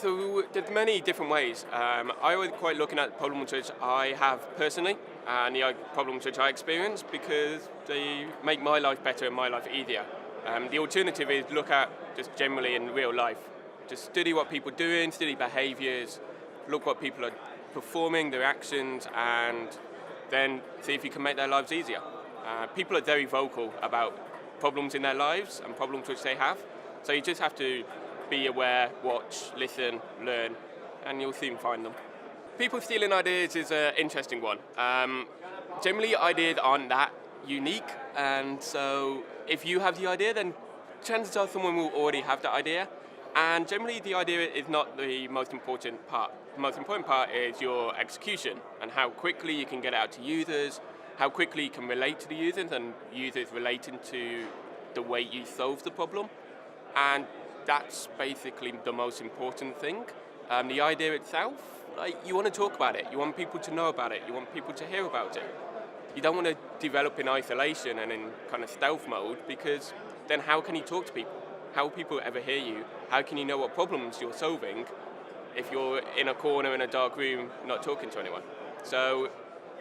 So there's many different ways. I was quite looking at problems which I have personally and the problems which I experience because they make my life better and my life easier. The alternative is look at just generally in real life. Just study what people are doing, study behaviours, look what people are performing, their actions, and then see if you can make their lives easier. People are very vocal about problems in their lives and problems which they have, so you just have to be aware, watch, listen, learn, and you'll soon find them. People stealing ideas is an interesting one. Generally, ideas aren't that unique, and so if you have the idea, then chances are someone will already have the idea. And generally, the idea is not the most important part. The most important part is your execution and how quickly you can get it out to users, how quickly you can relate to the users and users relating to the way you solve the problem. And that's basically the most important thing. The idea itself, like, you want to talk about it, you want people to know about it, you want people to hear about it. You don't want to develop in isolation and in kind of stealth mode, because then how can you talk to people? How will people ever hear you? How can you know what problems you're solving if you're in a corner in a dark room not talking to anyone? So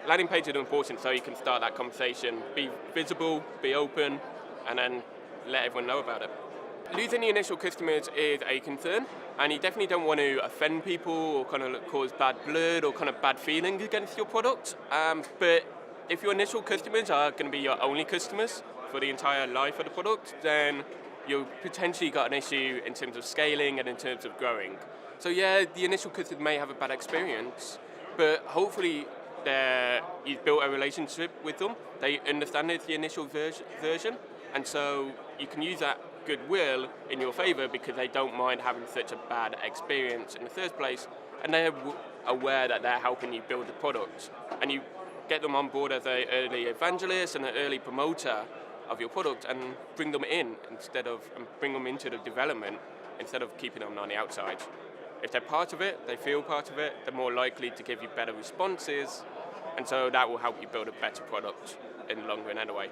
landing pages are important so you can start that conversation, be visible, be open, and then let everyone know about it. Losing the initial customers is a concern, and you definitely don't want to offend people or kind of cause bad blood or kind of bad feelings against your product. But if your initial customers are going to be your only customers for the entire life of the product, then you've potentially got an issue in terms of scaling and in terms of growing. So yeah, the initial customer may have a bad experience, but hopefully you've built a relationship with them. They understand it's the initial version, and so you can use that goodwill in your favor because they don't mind having such a bad experience in the first place, and they're aware that they're helping you build the product, and you get them on board as an early evangelist and an early promoter of your product and bring them in and bring them into the development instead of keeping them on the outside. If they're part of it, they feel part of it, they're more likely to give you better responses, and so that will help you build a better product in the long run anyway.